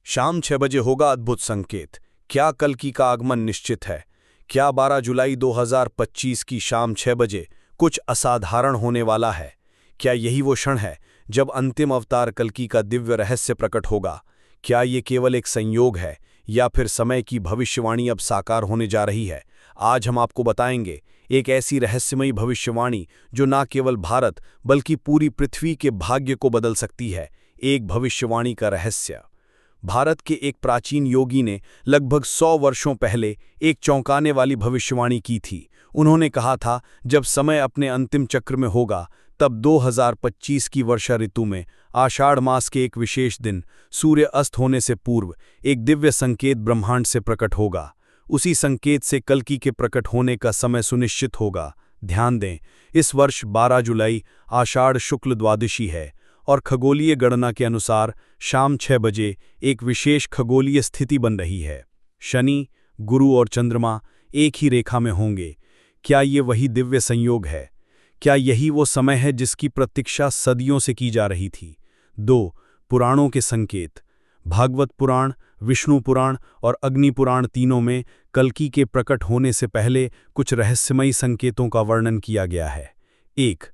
शाम 6 बजे होगा अद्भुत संकेत। क्या कल्कि का आगमन निश्चित है? क्या 12 जुलाई 2025 की शाम 6 बजे कुछ असाधारण होने वाला है? क्या यही वो क्षण है जब अंतिम अवतार कल्कि का दिव्य रहस्य प्रकट होगा? क्या ये केवल एक संयोग है या फिर समय की भविष्यवाणी अब साकार होने जा रही है? आज हम आपको बताएंगे एक ऐसी रहस्यमयी भविष्यवाणी जो न केवल भारत बल्कि पूरी पृथ्वी के भाग्य को बदल सकती है। एक भविष्यवाणी का रहस्य। भारत के एक प्राचीन योगी ने लगभग 100 वर्षों पहले एक चौंकाने वाली भविष्यवाणी की थी। उन्होंने कहा था, जब समय अपने अंतिम चक्र में होगा तब 2025 की वर्षा ऋतु में आषाढ़ मास के एक विशेष दिन सूर्य अस्त होने से पूर्व एक दिव्य संकेत ब्रह्मांड से प्रकट होगा। उसी संकेत से कल्कि के प्रकट होने का समय सुनिश्चित होगा। ध्यान दें, इस वर्ष 12 जुलाई आषाढ़ शुक्ल द्वादशी है और खगोलीय गणना के अनुसार शाम 6 बजे एक विशेष खगोलीय स्थिति बन रही है। शनि, गुरु और चंद्रमा एक ही रेखा में होंगे। क्या ये वही दिव्य संयोग है? क्या यही वो समय है जिसकी प्रतीक्षा सदियों से की जा रही थी? 2. पुराणों के संकेत। भागवत पुराण, विष्णु पुराण और अग्नि पुराण तीनों में कल्कि के प्रकट होने से पहले कुछ रहस्यमयी संकेतों का वर्णन किया गया है। 1.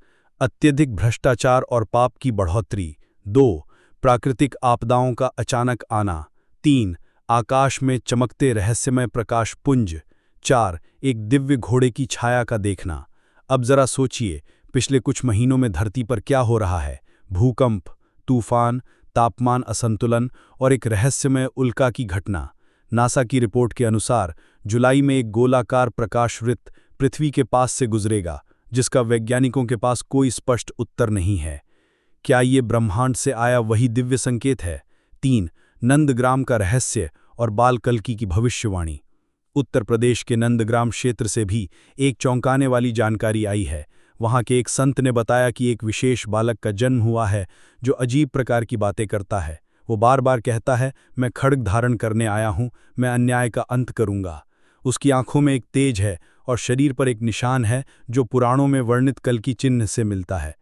अत्यधिक भ्रष्टाचार और पाप की बढ़ोतरी। 2. प्राकृतिक आपदाओं का अचानक आना। 3. आकाश में चमकते रहस्यमय प्रकाश पुंज। 4. एक दिव्य घोड़े की छाया का देखना। अब जरा सोचिए, पिछले कुछ महीनों में धरती पर क्या हो रहा है? भूकंप, तूफान, तापमान असंतुलन और एक रहस्यमय उल्का की घटना। नासा की रिपोर्ट के अनुसार जुलाई में एक गोलाकार प्रकाश वृत्त पृथ्वी के पास से गुजरेगा, जिसका वैज्ञानिकों के पास कोई स्पष्ट उत्तर नहीं है। क्या ये ब्रह्मांड से आया वही दिव्य संकेत है? 3. नंदग्राम का रहस्य और बाल कल्कि की भविष्यवाणी। उत्तर प्रदेश के नंदग्राम क्षेत्र से भी एक चौंकाने वाली जानकारी आई है। वहां के एक संत ने बताया कि एक विशेष बालक का जन्म हुआ है जो अजीब प्रकार की बातें करता है। वो बार बार कहता है, मैं खड्ग धारण करने आया हूं, मैं अन्याय का अंत करूंगा। उसकी आंखों में एक तेज है और शरीर पर एक निशान है जो पुराणों में वर्णित कल्कि चिन्ह से मिलता है।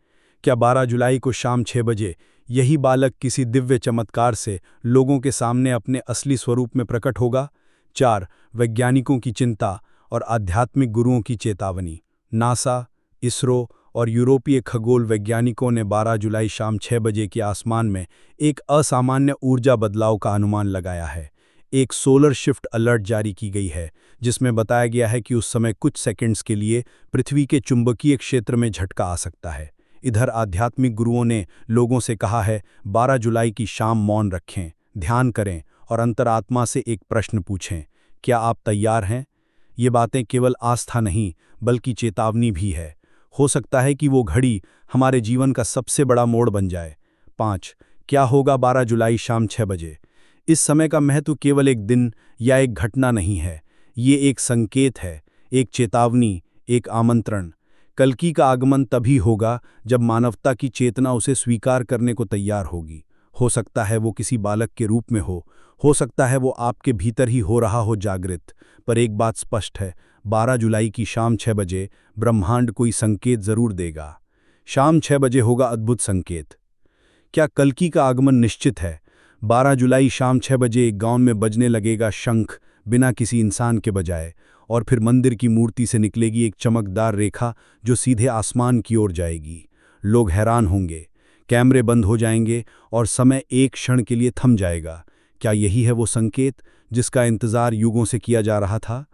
क्या 12 जुलाई को शाम 6 बजे यही बालक किसी दिव्य चमत्कार से लोगों के सामने अपने असली स्वरूप में प्रकट होगा? 4. वैज्ञानिकों की चिंता और आध्यात्मिक गुरुओं की चेतावनी। नासा, इसरो और यूरोपीय खगोल वैज्ञानिकों ने 12 जुलाई शाम 6 बजे के आसमान में एक असामान्य ऊर्जा बदलाव का अनुमान लगाया है। एक सोलर शिफ्ट अलर्ट जारी की गई है, जिसमें बताया गया है कि उस समय कुछ सेकंड्स के लिए पृथ्वी के चुंबकीय क्षेत्र में झटका आ सकता है। इधर आध्यात्मिक गुरुओं ने लोगों से कहा है, 12 जुलाई की शाम मौन रखें, ध्यान करें और अंतरात्मा से एक प्रश्न पूछें, क्या आप तैयार हैं? ये बातें केवल आस्था नहीं बल्कि चेतावनी भी है। हो सकता है कि वो घड़ी हमारे जीवन का सबसे बड़ा मोड़ बन जाए। 5. क्या होगा 12 जुलाई शाम 6 बजे? इस समय का महत्व केवल एक दिन या एक घटना नहीं है, ये एक संकेत है, एक चेतावनी, एक आमंत्रण। कल्कि का आगमन तभी होगा जब मानवता की चेतना उसे स्वीकार करने को तैयार होगी। हो सकता है वो किसी बालक के रूप में हो सकता है वो आपके भीतर ही हो रहा हो जागृत। पर एक बात स्पष्ट है, 12 जुलाई की शाम 6 बजे ब्रह्मांड कोई संकेत जरूर देगा। शाम 6 बजे होगा अद्भुत संकेत। क्या कल्कि का आगमन निश्चित है? 12 जुलाई शाम 6 बजे एक गांव में बजने लगेगा शंख, बिना किसी इंसान के बजाए, और फिर मंदिर की मूर्ति से निकलेगी एक चमकदार रेखा जो सीधे आसमान की ओर जाएगी। लोग हैरान होंगे, कैमरे बंद हो जाएंगे और समय एक क्षण के लिए थम जाएगा। क्या यही है वो संकेत जिसका इंतजार युगों से किया जा रहा था?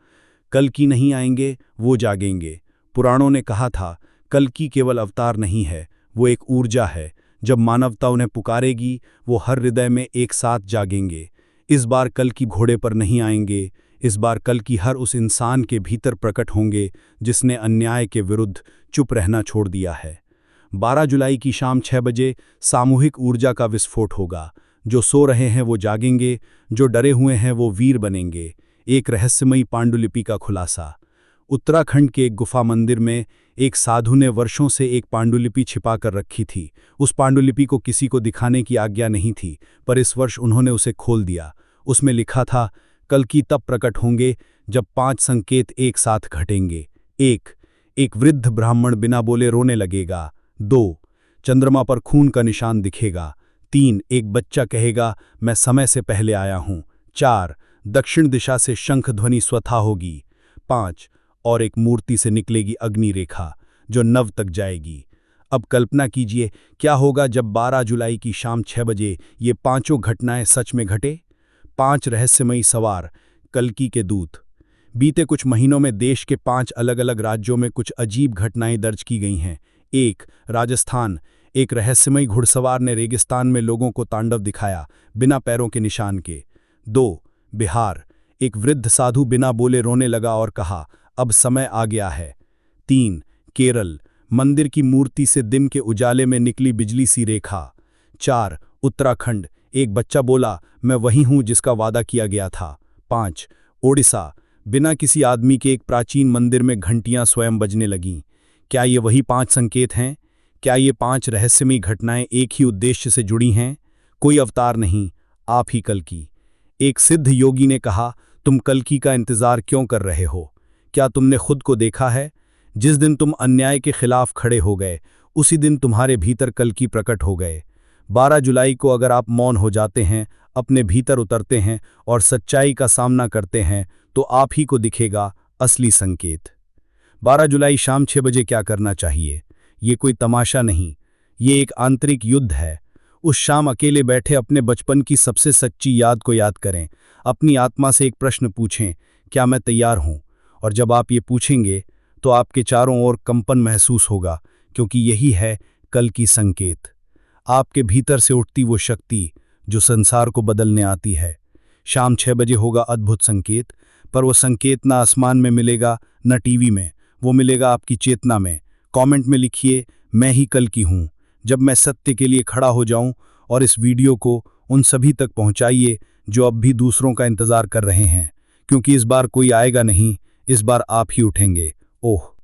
कल्कि नहीं आएंगे, वो जागेंगे। पुराणों ने कहा था, कल्कि केवल अवतार नहीं है, वो एक ऊर्जा है। जब मानवता उन्हें पुकारेगी, वो हर हृदय में एक साथ जागेंगे। इस बार कल्कि घोड़े पर नहीं आएंगे, इस बार कल्कि हर उस इंसान के भीतर प्रकट होंगे जिसने अन्याय के विरुद्ध चुप रहना छोड़ दिया है। 12 जुलाई की शाम 6 बजे सामूहिक ऊर्जा का विस्फोट होगा। जो सो रहे हैं वो जागेंगे, जो डरे हुए हैं वो वीर बनेंगे। एक रहस्यमयी पांडुलिपि का खुलासा। उत्तराखंड के एक गुफा मंदिर में एक साधु ने वर्षों से एक पांडुलिपि छिपा कर रखी थी। उस पांडुलिपि को किसी को दिखाने की आज्ञा नहीं थी, पर इस वर्ष उन्होंने उसे खोल दिया। उसमें लिखा था, कल्कि तब प्रकट होंगे जब 5 संकेत एक साथ घटेंगे। 1. एक वृद्ध ब्राह्मण बिना बोले रोने लगेगा। 2. चंद्रमा पर खून का निशान दिखेगा। 3. एक बच्चा कहेगा, मैं समय से पहले आया हूं। 4. दक्षिण दिशा से शंख ध्वनि स्वतः होगी। 5. और एक मूर्ति से निकलेगी अग्नि रेखा जो नव तक जाएगी। अब कल्पना कीजिए क्या होगा जब 12 जुलाई की शाम 6 बजे ये पांचों घटनाएं सच में घटे। 5 रहस्यमयी सवार, कल्कि के दूत। बीते कुछ महीनों में देश के 5 अलग अलग राज्यों में कुछ अजीब घटनाएं दर्ज की गई हैं। 1. राजस्थान, एक रहस्यमयी घुड़सवार ने रेगिस्तान में लोगों को तांडव दिखाया, बिना पैरों के निशान के। 2. बिहार, एक वृद्ध साधु बिना बोले रोने लगा और कहा, अब समय आ गया है। 3. केरल, मंदिर की मूर्ति से दिन के उजाले में निकली बिजली सी रेखा। 4. उत्तराखंड, एक बच्चा बोला, मैं वही हूं जिसका वादा किया गया था। 5. ओडिशा, बिना किसी आदमी के एक प्राचीन मंदिर में घंटियां स्वयं बजने लगीं। क्या ये वही 5 संकेत हैं? क्या ये 5 रहस्यमयी घटनाएं एक ही उद्देश्य से जुड़ी हैं? कोई अवतार नहीं, आप ही कल्कि। एक सिद्ध योगी ने कहा, तुम कल्कि का इंतजार क्यों कर रहे हो? क्या तुमने खुद को देखा है? जिस दिन तुम अन्याय के खिलाफ खड़े हो गए, उसी दिन तुम्हारे भीतर कल्कि प्रकट हो गए। 12 जुलाई को अगर आप मौन हो जाते हैं, अपने भीतर उतरते हैं और सच्चाई का सामना करते हैं, तो आप ही को दिखेगा असली संकेत। 12 जुलाई शाम 6 बजे क्या करना चाहिए? ये कोई तमाशा नहीं, ये एक आंतरिक युद्ध है। उस शाम अकेले बैठे अपने बचपन की सबसे सच्ची याद को याद करें। अपनी आत्मा से एक प्रश्न पूछें, क्या मैं तैयार हूं? और जब आप ये पूछेंगे तो आपके चारों ओर कंपन महसूस होगा, क्योंकि यही है कल की संकेत। आपके भीतर से उठती वो शक्ति जो संसार को बदलने आती है। शाम 6 बजे होगा अद्भुत संकेत, पर वो संकेत ना आसमान में मिलेगा, न टीवी में, वो मिलेगा आपकी चेतना में। कमेंट में लिखिए, मैं ही कल की हूँ, जब मैं सत्य के लिए खड़ा हो जाऊं। और इस वीडियो को उन सभी तक पहुंचाइए जो अब भी दूसरों का इंतजार कर रहे हैं, क्योंकि इस बार कोई आएगा नहीं, इस बार आप ही उठेंगे। ओह।